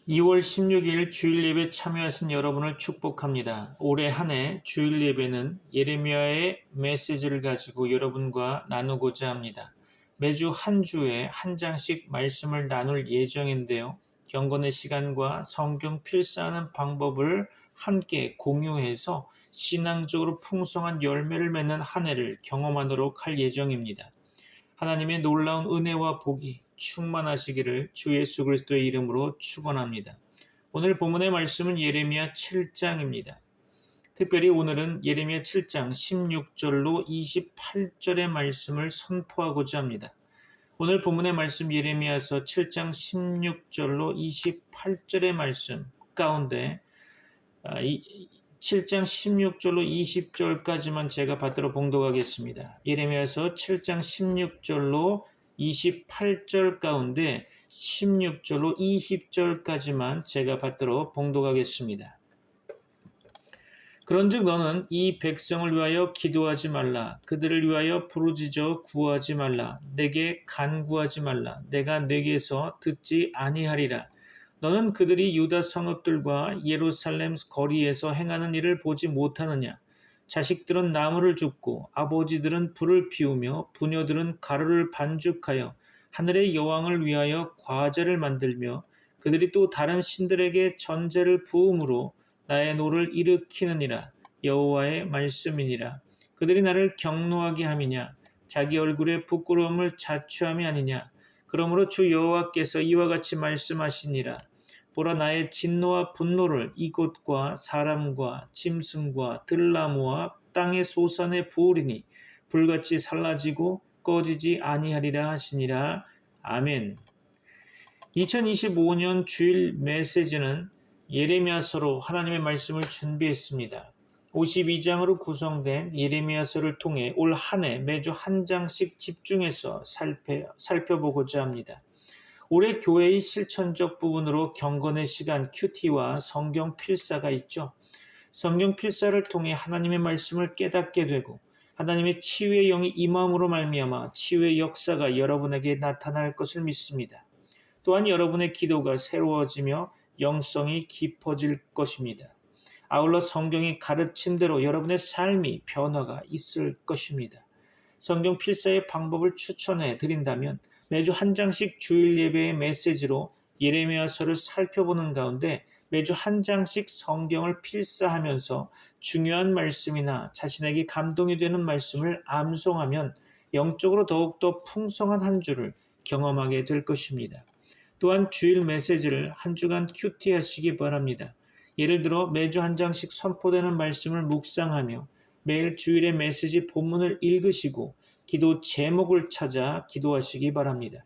2월 16일 주일 예배 참여하신 여러분을 축복합니다. 올해 한 해 주일 예배는 예레미야의 메시지를 가지고 여러분과 나누고자 합니다. 매주 한 주에 한 장씩 말씀을 나눌 예정인데요. 경건의 시간과 성경 필사하는 방법을 함께 공유해서 신앙적으로 풍성한 열매를 맺는 한 해를 경험하도록 할 예정입니다. 하나님의 놀라운 은혜와 복이 충만하시기를 주 예수 그리스도의 이름으로 축원합니다. 오늘 본문의 말씀은 예레미야 7장입니다. 특별히 오늘은 예레미야 7장 16절로 28절의 말씀을 선포하고자 합니다. 오늘 본문의 말씀 예레미야서 7장 16절로 28절의 말씀 가운데 7장 16절로 20절까지만 제가 받들어 봉독하겠습니다. 예레미야서 7장 16절로 28절 가운데 16절로 20절까지만 제가 받들어 봉독하겠습니다. 그런즉 너는 이 백성을 위하여 기도하지 말라. 그들을 위하여 부르짖어 구하지 말라. 내게 간구하지 말라. 내가 내게서 듣지 아니하리라. 너는 그들이 유다 성읍들과 예루살렘 거리에서 행하는 일을 보지 못하느냐? 자식들은 나무를 줍고 아버지들은 불을 피우며 부녀들은 가루를 반죽하여 하늘의 여왕을 위하여 과자를 만들며 그들이 또 다른 신들에게 전제를 부음으로 나의 노를 일으키느니라. 여호와의 말씀이니라. 그들이 나를 경노하게 함이냐? 자기 얼굴에 부끄러움을 자초함이 아니냐? 그러므로 주 여호와께서 이와 같이 말씀하시니라. 보라, 나의 진노와 분노를 이곳과 사람과 짐승과 들나무와 땅의 소산에 부으리니 불같이 살라지고 꺼지지 아니하리라 하시니라. 아멘. 2025년 주일 메시지는 예레미야서로 하나님의 말씀을 준비했습니다. 52장으로 구성된 예레미야서를 통해 올 한 해 매주 한 장씩 집중해서 살펴보고자 합니다. 올해 교회의 실천적 부분으로 경건의 시간 큐티와 성경 필사가 있죠. 성경 필사를 통해 하나님의 말씀을 깨닫게 되고 하나님의 치유의 영이 임함으로 말미암아 치유의 역사가 여러분에게 나타날 것을 믿습니다. 또한 여러분의 기도가 새로워지며 영성이 깊어질 것입니다. 아울러 성경이 가르친 대로 여러분의 삶이 변화가 있을 것입니다. 성경 필사의 방법을 추천해 드린다면 매주 한 장씩 주일 예배의 메시지로 예레미야서를 살펴보는 가운데 매주 한 장씩 성경을 필사하면서 중요한 말씀이나 자신에게 감동이 되는 말씀을 암송하면 영적으로 더욱더 풍성한 한 주를 경험하게 될 것입니다. 또한 주일 메시지를 한 주간 큐티하시기 바랍니다. 예를 들어 매주 한 장씩 선포되는 말씀을 묵상하며 매일 주일의 메시지 본문을 읽으시고 기도 제목을 찾아 기도하시기 바랍니다.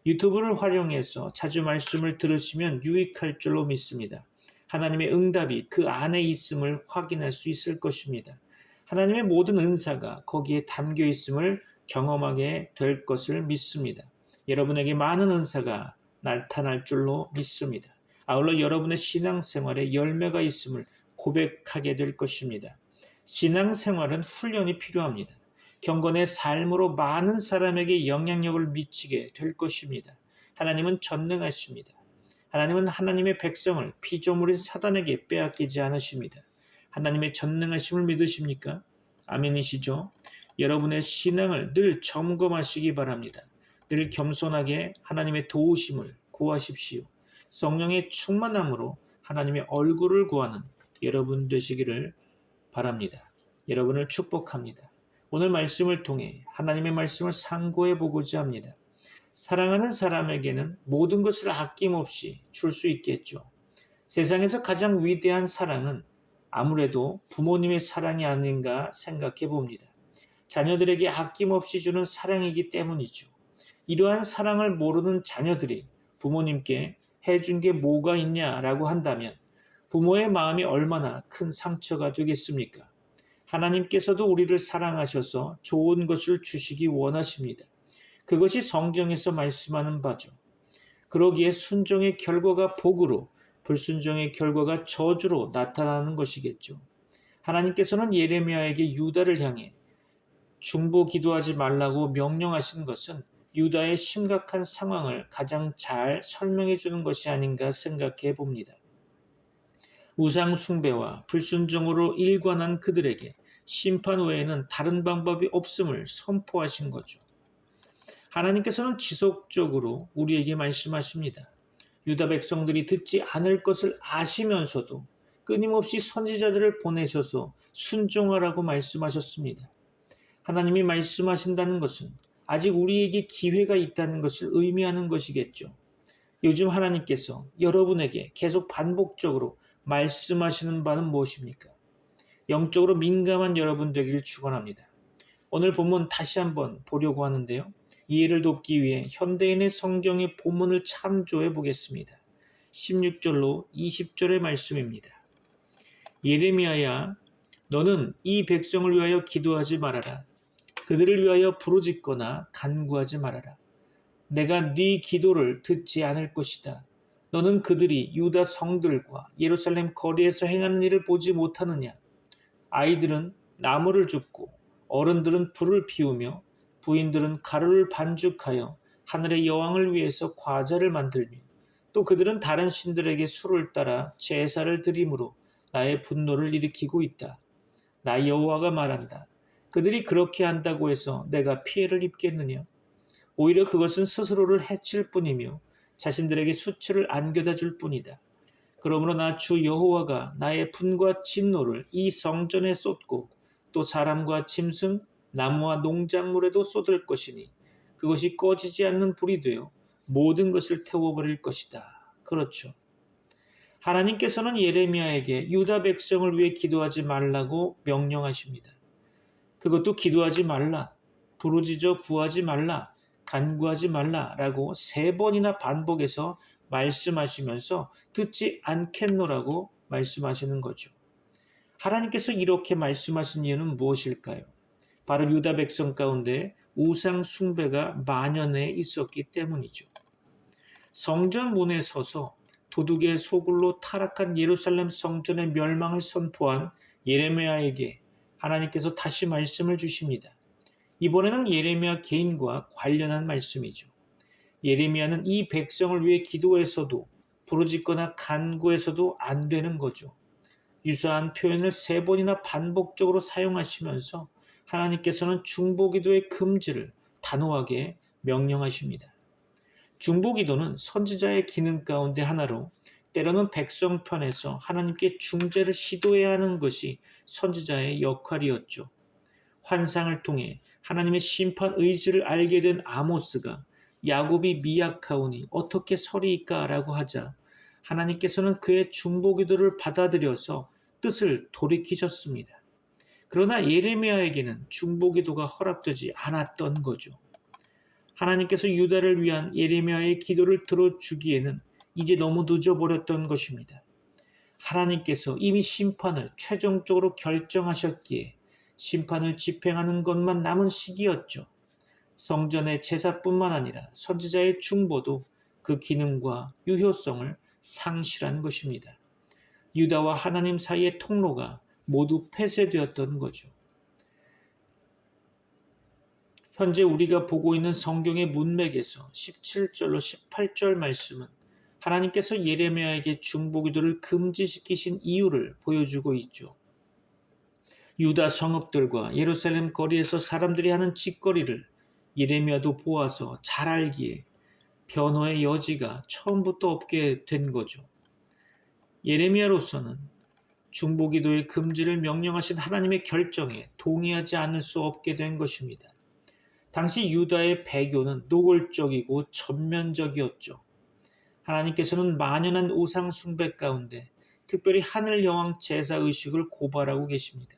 유튜브를 활용해서 자주 말씀을 들으시면 유익할 줄로 믿습니다. 하나님의 응답이 그 안에 있음을 확인할 수 있을 것입니다. 하나님의 모든 은사가 거기에 담겨 있음을 경험하게 될 것을 믿습니다. 여러분에게 많은 은사가 나타날 줄로 믿습니다. 아울러 여러분의 신앙생활에 열매가 있음을 고백하게 될 것입니다. 신앙생활은 훈련이 필요합니다. 경건의 삶으로 많은 사람에게 영향력을 미치게 될 것입니다. 하나님은 전능하십니다. 하나님은 하나님의 백성을 피조물인 사단에게 빼앗기지 않으십니다. 하나님의 전능하심을 믿으십니까? 아멘이시죠? 여러분의 신앙을 늘 점검하시기 바랍니다. 늘 겸손하게 하나님의 도우심을 구하십시오. 성령의 충만함으로 하나님의 얼굴을 구하는 여러분 되시기를 바랍니다. 여러분을 축복합니다. 오늘 말씀을 통해 하나님의 말씀을 상고해 보고자 합니다. 사랑하는 사람에게는 모든 것을 아낌없이 줄 수 있겠죠. 세상에서 가장 위대한 사랑은 아무래도 부모님의 사랑이 아닌가 생각해 봅니다. 자녀들에게 아낌없이 주는 사랑이기 때문이죠. 이러한 사랑을 모르는 자녀들이 부모님께 해준 게 뭐가 있냐라고 한다면 부모의 마음이 얼마나 큰 상처가 되겠습니까? 하나님께서도 우리를 사랑하셔서 좋은 것을 주시기 원하십니다. 그것이 성경에서 말씀하는 바죠. 그러기에 순종의 결과가 복으로, 불순종의 결과가 저주로 나타나는 것이겠죠. 하나님께서는 예레미야에게 유다를 향해 중보 기도하지 말라고 명령하신 것은 유다의 심각한 상황을 가장 잘 설명해 주는 것이 아닌가 생각해 봅니다. 우상 숭배와 불순종으로 일관한 그들에게 심판 외에는 다른 방법이 없음을 선포하신 거죠. 하나님께서는 지속적으로 우리에게 말씀하십니다. 유다 백성들이 듣지 않을 것을 아시면서도 끊임없이 선지자들을 보내셔서 순종하라고 말씀하셨습니다. 하나님이 말씀하신다는 것은 아직 우리에게 기회가 있다는 것을 의미하는 것이겠죠. 요즘 하나님께서 여러분에게 계속 반복적으로 말씀하시는 바는 무엇입니까? 영적으로 민감한 여러분 되기를 축원합니다. 오늘 본문 다시 한번 보려고 하는데요. 이해를 돕기 위해 현대인의 성경의 본문을 참조해 보겠습니다. 16절로 20절의 말씀입니다. 예레미야야, 너는 이 백성을 위하여 기도하지 말아라. 그들을 위하여 부르짖거나 간구하지 말아라. 내가 네 기도를 듣지 않을 것이다. 너는 그들이 유다 성들과 예루살렘 거리에서 행하는 일을 보지 못하느냐? 아이들은 나무를 줍고 어른들은 불을 피우며 부인들은 가루를 반죽하여 하늘의 여왕을 위해서 과자를 만들며 또 그들은 다른 신들에게 술을 따라 제사를 드림으로 나의 분노를 일으키고 있다. 나 여호와가 말한다. 그들이 그렇게 한다고 해서 내가 피해를 입겠느냐? 오히려 그것은 스스로를 해칠 뿐이며 자신들에게 수치를 안겨다 줄 뿐이다. 그러므로 나 주 여호와가 나의 분과 진노를 이 성전에 쏟고 또 사람과 짐승, 나무와 농작물에도 쏟을 것이니 그것이 꺼지지 않는 불이 되어 모든 것을 태워버릴 것이다. 그렇죠. 하나님께서는 예레미야에게 유다 백성을 위해 기도하지 말라고 명령하십니다. 그것도 기도하지 말라, 부르짖어 구하지 말라, 간구하지 말라라고 3번이나 반복해서 말씀하시면서 듣지 않겠노라고 말씀하시는 거죠. 하나님께서 이렇게 말씀하신 이유는 무엇일까요? 바로 유다 백성 가운데 우상 숭배가 만연해 있었기 때문이죠. 성전 문에 서서 도둑의 소굴로 타락한 예루살렘 성전의 멸망을 선포한 예레미야에게 하나님께서 다시 말씀을 주십니다. 이번에는 예레미야 개인과 관련한 말씀이죠. 예레미야는 이 백성을 위해 기도해서도 부르짖거나 간구해서도 안 되는 거죠. 유사한 표현을 3번이나 반복적으로 사용하시면서 하나님께서는 중보기도의 금지를 단호하게 명령하십니다. 중보기도는 선지자의 기능 가운데 하나로 때로는 백성 편에서 하나님께 중재를 시도해야 하는 것이 선지자의 역할이었죠. 환상을 통해 하나님의 심판 의지를 알게 된 아모스가 야곱이 미약하오니 어떻게 서리이까라고 하자 하나님께서는 그의 중보기도를 받아들여서 뜻을 돌이키셨습니다. 그러나 예레미야에게는 중보기도가 허락되지 않았던 거죠. 하나님께서 유다를 위한 예레미야의 기도를 들어주기에는 이제 너무 늦어버렸던 것입니다. 하나님께서 이미 심판을 최종적으로 결정하셨기에 심판을 집행하는 것만 남은 시기였죠. 성전의 제사뿐만 아니라 선지자의 중보도 그 기능과 유효성을 상실한 것입니다. 유다와 하나님 사이의 통로가 모두 폐쇄되었던 거죠. 현재 우리가 보고 있는 성경의 문맥에서 17절로 18절 말씀은 하나님께서 예레미야에게 중보기도를 금지시키신 이유를 보여주고 있죠. 유다 성읍들과 예루살렘 거리에서 사람들이 하는 짓거리를 예레미야도 보아서 잘 알기에 변호의 여지가 처음부터 없게 된 거죠. 예레미야로서는 중보기도의 금지를 명령하신 하나님의 결정에 동의하지 않을 수 없게 된 것입니다. 당시 유다의 배교는 노골적이고 전면적이었죠. 하나님께서는 만연한 우상 숭배 가운데 특별히 하늘 여왕 제사 의식을 고발하고 계십니다.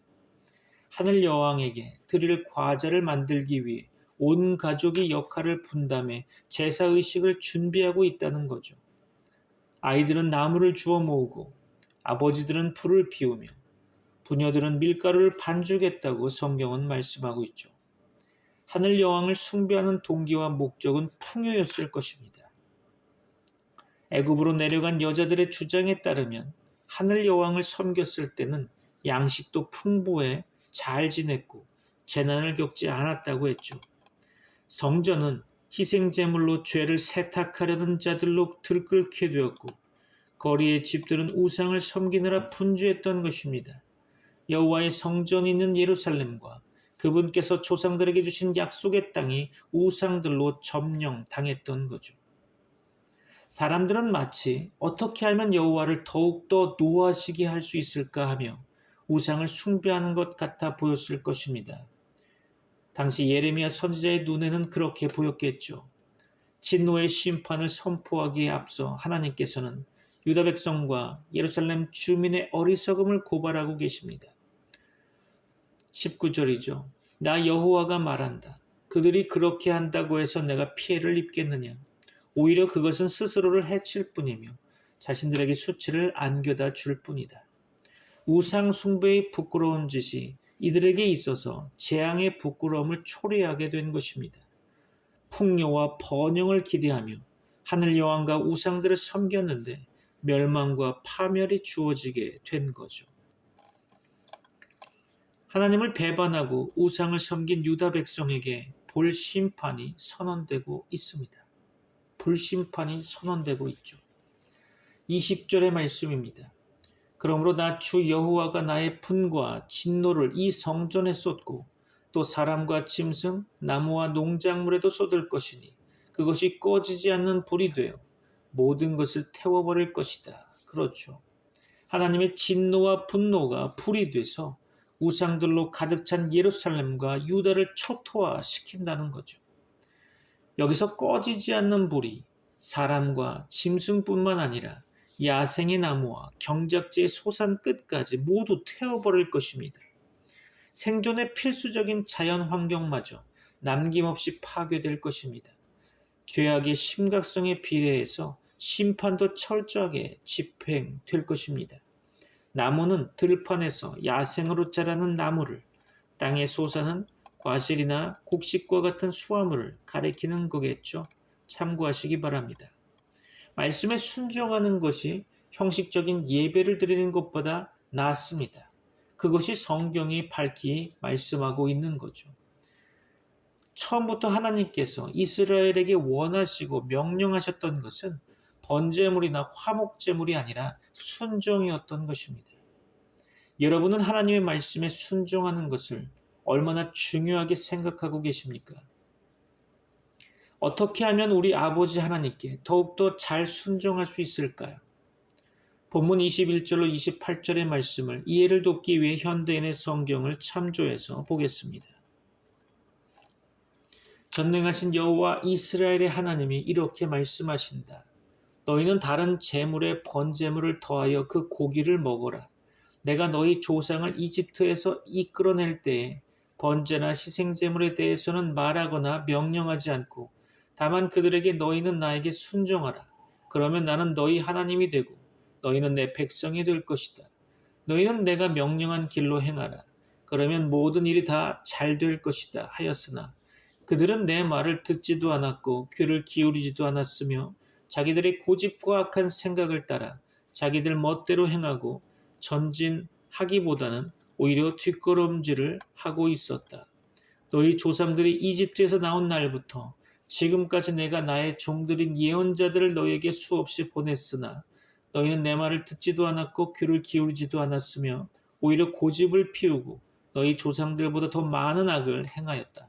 하늘 여왕에게 드릴 과자를 만들기 위해 온 가족이 역할을 분담해 제사 의식을 준비하고 있다는 거죠. 아이들은 나무를 주워 모으고 아버지들은 불을 피우며 부녀들은 밀가루를 반죽했다고 성경은 말씀하고 있죠. 하늘 여왕을 숭배하는 동기와 목적은 풍요였을 것입니다. 애굽으로 내려간 여자들의 주장에 따르면 하늘 여왕을 섬겼을 때는 양식도 풍부해 잘 지냈고 재난을 겪지 않았다고 했죠. 성전은 희생제물로 죄를 세탁하려던 자들로 들끓게 되었고 거리의 집들은 우상을 섬기느라 분주했던 것입니다. 여호와의 성전이 있는 예루살렘과 그분께서 조상들에게 주신 약속의 땅이 우상들로 점령당했던 거죠. 사람들은 마치 어떻게 하면 여호와를 더욱더 노하시게 할 수 있을까 하며 우상을 숭배하는 것 같아 보였을 것입니다. 당시 예레미야 선지자의 눈에는 그렇게 보였겠죠. 진노의 심판을 선포하기에 앞서 하나님께서는 유다 백성과 예루살렘 주민의 어리석음을 고발하고 계십니다. 19절이죠. 나 여호와가 말한다. 그들이 그렇게 한다고 해서 내가 피해를 입겠느냐. 오히려 그것은 스스로를 해칠 뿐이며 자신들에게 수치를 안겨다 줄 뿐이다. 우상 숭배의 부끄러운 짓이 이들에게 있어서 재앙의 부끄러움을 초래하게 된 것입니다. 풍요와 번영을 기대하며 하늘 여왕과 우상들을 섬겼는데 멸망과 파멸이 주어지게 된 거죠. 하나님을 배반하고 우상을 섬긴 유다 백성에게 볼 심판이 선언되고 있습니다. 불심판이 선언되고 있죠. 20절의 말씀입니다. 그러므로 나 주 여호와가 나의 분과 진노를 이 성전에 쏟고 또 사람과 짐승, 나무와 농작물에도 쏟을 것이니 그것이 꺼지지 않는 불이 되어 모든 것을 태워버릴 것이다. 그렇죠. 하나님의 진노와 분노가 불이 돼서 우상들로 가득 찬 예루살렘과 유다를 초토화시킨다는 거죠. 여기서 꺼지지 않는 불이 사람과 짐승뿐만 아니라 야생의 나무와 경작지의 소산 끝까지 모두 태워버릴 것입니다. 생존의 필수적인 자연 환경마저 남김없이 파괴될 것입니다. 죄악의 심각성에 비례해서 심판도 철저하게 집행될 것입니다. 나무는 들판에서 야생으로 자라는 나무를, 땅의 소산은 과실이나 곡식과 같은 수화물을 가리키는 거겠죠. 참고하시기 바랍니다. 말씀에 순종하는 것이 형식적인 예배를 드리는 것보다 낫습니다. 그것이 성경이 밝히 말씀하고 있는 거죠. 처음부터 하나님께서 이스라엘에게 원하시고 명령하셨던 것은 번제물이나 화목제물이 아니라 순종이었던 것입니다. 여러분은 하나님의 말씀에 순종하는 것을 얼마나 중요하게 생각하고 계십니까? 어떻게 하면 우리 아버지 하나님께 더욱더 잘 순종할 수 있을까요? 본문 21절로 28절의 말씀을 이해를 돕기 위해 현대인의 성경을 참조해서 보겠습니다. 전능하신 여호와 이스라엘의 하나님이 이렇게 말씀하신다. 너희는 다른 제물에 번제물을 더하여 그 고기를 먹어라. 내가 너희 조상을 이집트에서 이끌어낼 때에 번제나 희생제물에 대해서는 말하거나 명령하지 않고 다만 그들에게 너희는 나에게 순종하라. 그러면 나는 너희 하나님이 되고 너희는 내 백성이 될 것이다. 너희는 내가 명령한 길로 행하라. 그러면 모든 일이 다 잘 될 것이다 하였으나 그들은 내 말을 듣지도 않았고 귀를 기울이지도 않았으며 자기들의 고집과 악한 생각을 따라 자기들 멋대로 행하고 전진하기보다는 오히려 뒷걸음질을 하고 있었다. 너희 조상들이 이집트에서 나온 날부터 지금까지 내가 나의 종들인 예언자들을 너희에게 수없이 보냈으나 너희는 내 말을 듣지도 않았고 귀를 기울이지도 않았으며 오히려 고집을 피우고 너희 조상들보다 더 많은 악을 행하였다.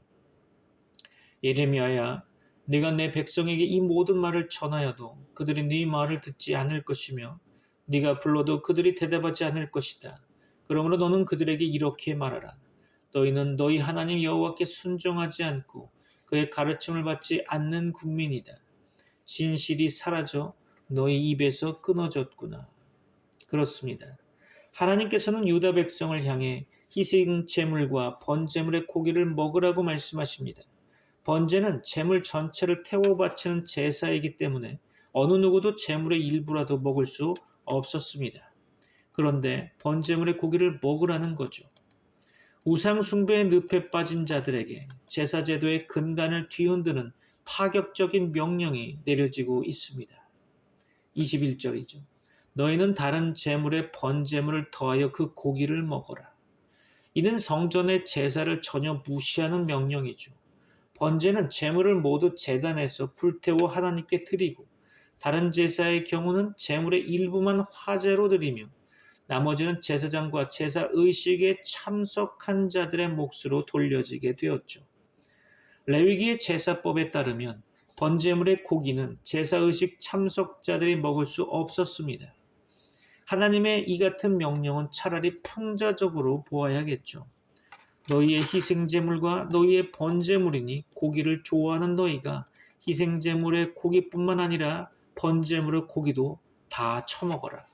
예레미야야, 네가 내 백성에게 이 모든 말을 전하여도 그들이 네 말을 듣지 않을 것이며 네가 불러도 그들이 대답하지 않을 것이다. 그러므로 너는 그들에게 이렇게 말하라. 너희는 너희 하나님 여호와께 순종하지 않고 그의 가르침을 받지 않는 국민이다. 진실이 사라져 너희 입에서 끊어졌구나. 그렇습니다. 하나님께서는 유다 백성을 향해 희생 제물과 번제물의 고기를 먹으라고 말씀하십니다. 번제는 제물 전체를 태워 바치는 제사이기 때문에 어느 누구도 제물의 일부라도 먹을 수 없었습니다. 그런데 번제물의 고기를 먹으라는 거죠. 우상 숭배의 늪에 빠진 자들에게 제사 제도의 근간을 뒤흔드는 파격적인 명령이 내려지고 있습니다. 21절이죠. 너희는 다른 제물에 번제물을 더하여 그 고기를 먹어라. 이는 성전의 제사를 전혀 무시하는 명령이죠. 번제는 제물을 모두 제단에서 불태워 하나님께 드리고 다른 제사의 경우는 제물의 일부만 화제로 드리며 나머지는 제사장과 제사 의식에 참석한 자들의 몫으로 돌려지게 되었죠. 레위기의 제사법에 따르면 번제물의 고기는 제사 의식 참석자들이 먹을 수 없었습니다. 하나님의 이 같은 명령은 차라리 풍자적으로 보아야겠죠. 너희의 희생제물과 너희의 번제물이니 고기를 좋아하는 너희가 희생제물의 고기뿐만 아니라 번제물의 고기도 다 처먹어라.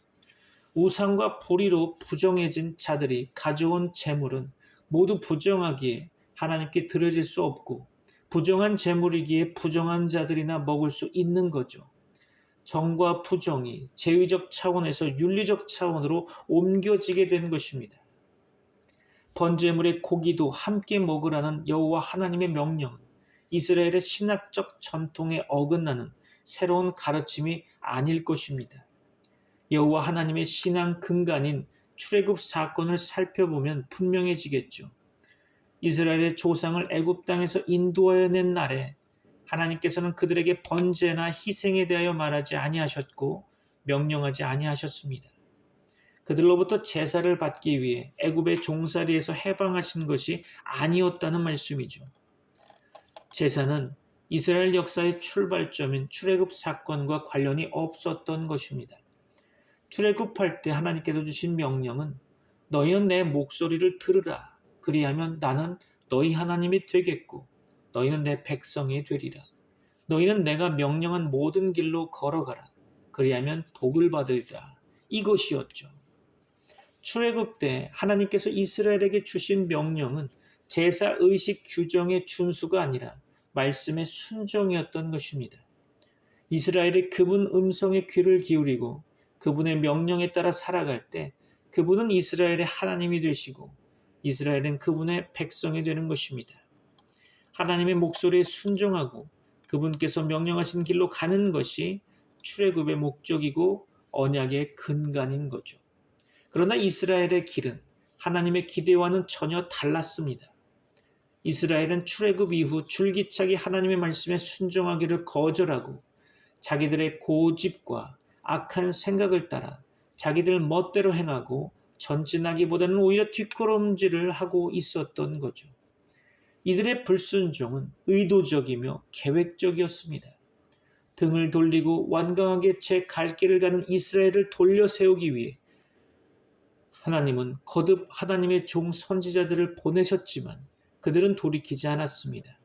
우상과 불의로 부정해진 자들이 가져온 제물은 모두 부정하기에 하나님께 드려질 수 없고 부정한 제물이기에 부정한 자들이나 먹을 수 있는 거죠. 정과 부정이 제의적 차원에서 윤리적 차원으로 옮겨지게 된 것입니다. 번제물의 고기도 함께 먹으라는 여호와 하나님의 명령은 이스라엘의 신학적 전통에 어긋나는 새로운 가르침이 아닐 것입니다. 여호와 하나님의 신앙 근간인 출애굽 사건을 살펴보면 분명해지겠죠. 이스라엘의 조상을 애굽 땅에서 인도하여 낸 날에 하나님께서는 그들에게 번제나 희생에 대하여 말하지 아니하셨고 명령하지 아니하셨습니다. 그들로부터 제사를 받기 위해 애굽의 종살이에서 해방하신 것이 아니었다는 말씀이죠. 제사는 이스라엘 역사의 출발점인 출애굽 사건과 관련이 없었던 것입니다. 출애굽할 때 하나님께서 주신 명령은 너희는 내 목소리를 들으라. 그리하면 나는 너희 하나님이 되겠고 너희는 내 백성이 되리라. 너희는 내가 명령한 모든 길로 걸어가라. 그리하면 복을 받으리라. 이것이었죠. 출애굽 때 하나님께서 이스라엘에게 주신 명령은 제사 의식 규정의 준수가 아니라 말씀의 순종이었던 것입니다. 이스라엘이 그분 음성에 귀를 기울이고 그분의 명령에 따라 살아갈 때 그분은 이스라엘의 하나님이 되시고 이스라엘은 그분의 백성이 되는 것입니다. 하나님의 목소리에 순종하고 그분께서 명령하신 길로 가는 것이 출애굽의 목적이고 언약의 근간인 거죠. 그러나 이스라엘의 길은 하나님의 기대와는 전혀 달랐습니다. 이스라엘은 출애굽 이후 줄기차게 하나님의 말씀에 순종하기를 거절하고 자기들의 고집과 악한 생각을 따라 자기들 멋대로 행하고 전진하기보다는 오히려 뒷걸음질을 하고 있었던 거죠. 이들의 불순종은 의도적이며 계획적이었습니다. 등을 돌리고 완강하게 제 갈 길을 가는 이스라엘을 돌려 세우기 위해 하나님은 거듭 하나님의 종 선지자들을 보내셨지만 그들은 돌이키지 않았습니다.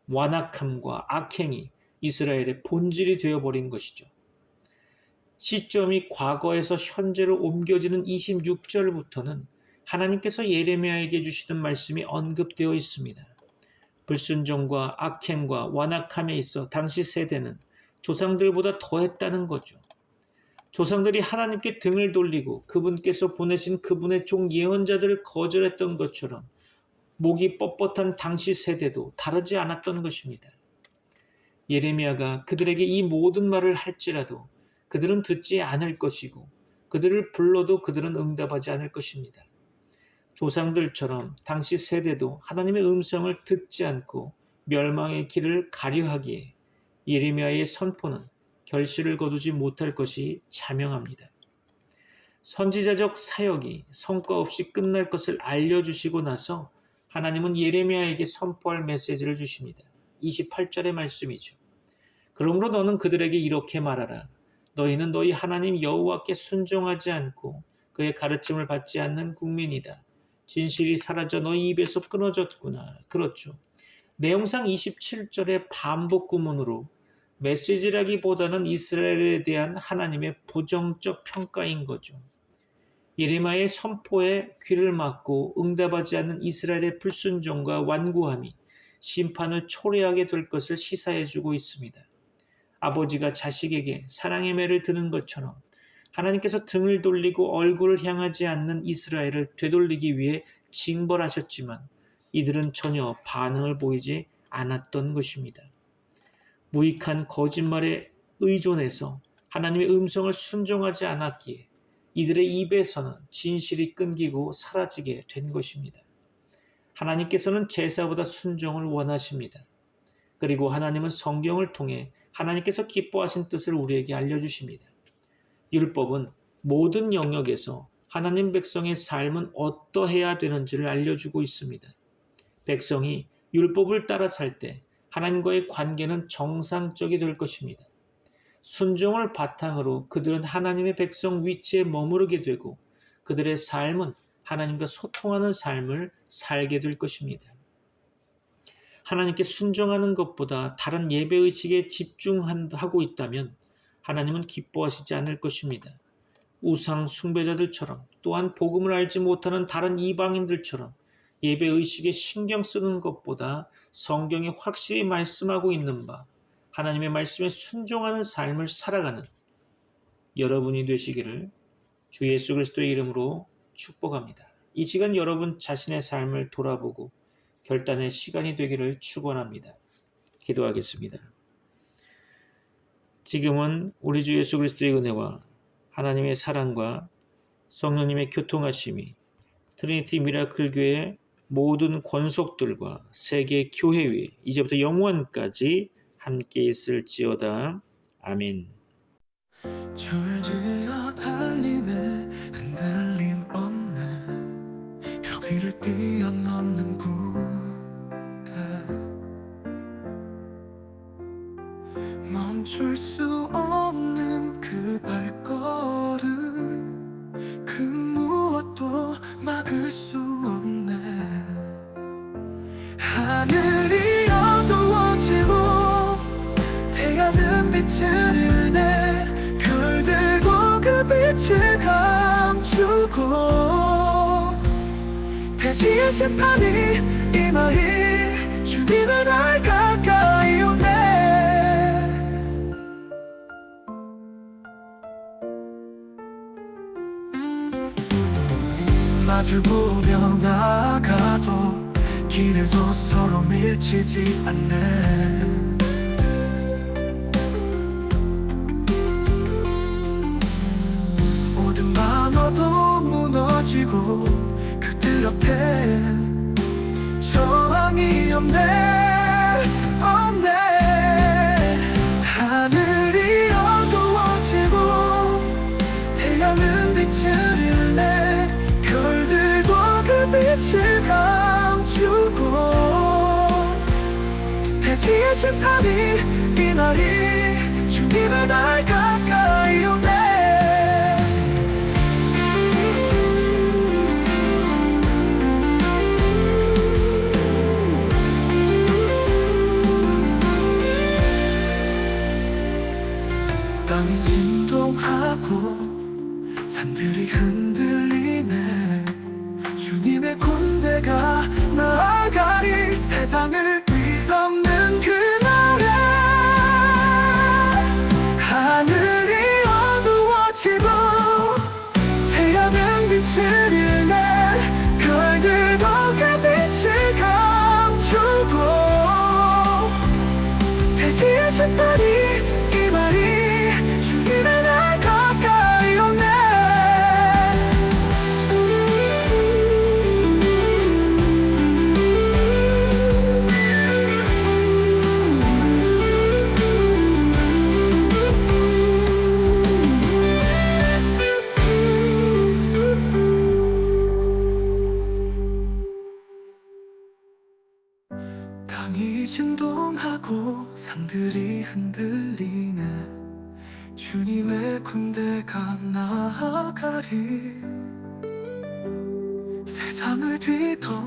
완악함과 악행이 이스라엘의 본질이 되어버린 것이죠. 시점이 과거에서 현재로 옮겨지는 26절부터는 하나님께서 예레미야에게 주시던 말씀이 언급되어 있습니다. 불순종과 악행과 완악함에 있어 당시 세대는 조상들보다 더했다는 거죠. 조상들이 하나님께 등을 돌리고 그분께서 보내신 그분의 종 예언자들을 거절했던 것처럼 목이 뻣뻣한 당시 세대도 다르지 않았던 것입니다. 예레미야가 그들에게 이 모든 말을 할지라도 그들은 듣지 않을 것이고 그들을 불러도 그들은 응답하지 않을 것입니다. 조상들처럼 당시 세대도 하나님의 음성을 듣지 않고 멸망의 길을 가려하기에 예레미야의 선포는 결실을 거두지 못할 것이 자명합니다. 선지자적 사역이 성과 없이 끝날 것을 알려주시고 나서 하나님은 예레미야에게 선포할 메시지를 주십니다. 28절의 말씀이죠. 그러므로 너는 그들에게 이렇게 말하라. 너희는 너희 하나님 여호와께 순종하지 않고 그의 가르침을 받지 않는 국민이다. 진실이 사라져 너희 입에서 끊어졌구나. 그렇죠. 내용상 27절의 반복 구문으로 메시지라기보다는 이스라엘에 대한 하나님의 부정적 평가인 거죠. 예레미야의 선포에 귀를 막고 응답하지 않는 이스라엘의 불순종과 완고함이 심판을 초래하게 될 것을 시사해주고 있습니다. 아버지가 자식에게 사랑의 매를 드는 것처럼 하나님께서 등을 돌리고 얼굴을 향하지 않는 이스라엘을 되돌리기 위해 징벌하셨지만 이들은 전혀 반응을 보이지 않았던 것입니다. 무익한 거짓말에 의존해서 하나님의 음성을 순종하지 않았기에 이들의 입에서는 진실이 끊기고 사라지게 된 것입니다. 하나님께서는 제사보다 순종을 원하십니다. 그리고 하나님은 성경을 통해 하나님께서 기뻐하신 뜻을 우리에게 알려주십니다. 율법은 모든 영역에서 하나님 백성의 삶은 어떠해야 되는지를 알려주고 있습니다. 백성이 율법을 따라 살 때 하나님과의 관계는 정상적이 될 것입니다. 순종을 바탕으로 그들은 하나님의 백성 위치에 머무르게 되고 그들의 삶은 하나님과 소통하는 삶을 살게 될 것입니다. 하나님께 순종하는 것보다 다른 예배의식에 집중하고 있다면 하나님은 기뻐하시지 않을 것입니다. 우상 숭배자들처럼 또한 복음을 알지 못하는 다른 이방인들처럼 예배의식에 신경 쓰는 것보다 성경에 확실히 말씀하고 있는 바 하나님의 말씀에 순종하는 삶을 살아가는 여러분이 되시기를 주 예수 그리스도의 이름으로 축복합니다. 이 시간 여러분 자신의 삶을 돌아보고 결단의 시간이 되기를 축원합니다. 기도하겠습니다. 지금은 우리 주 예수 그리스도의 은혜와 하나님의 사랑과 성령님의 교통하심이 트리니티 미라클 교회의 모든 권속들과 세계 교회 위에 이제부터 영원까지 함께 있을지어다. 아멘. 줄지어 달리네 흔들림 없네 여기를 뛰어넘는 구간 멈출 수 없는 그 발걸음 그 무엇도 막을 수 없네 하늘이 어두워지고 태양은 빛을 잃네 별들도 그 빛을 감추고 대지의 심판이 임하리 주님은 날 가까이 오네 마주보며 나아가도 길에서 서로 밀치지 않네 모든 반어도 무너지고 그들 앞에 저항이 없네 없네 하늘이 어두워지고 태양은 빛을 잃네 별들도 그 빛을 감추고 대지의 심판이 임하리 주님은 날 가까이 오네 땅이 진동하고 산들이 흔들리네 주님의 군대가 나아가리 세상을 뒤덮는 그날에 하늘이 어두워지고 태양은 빛을 잃네 별들도 그 빛을 감추고 대지의 심판이 임하리 주님의 날 가까이 오네 땅이 진동하고 산들이 흔들리네 주님의 군대가 나아가리 세상을 뒤덮는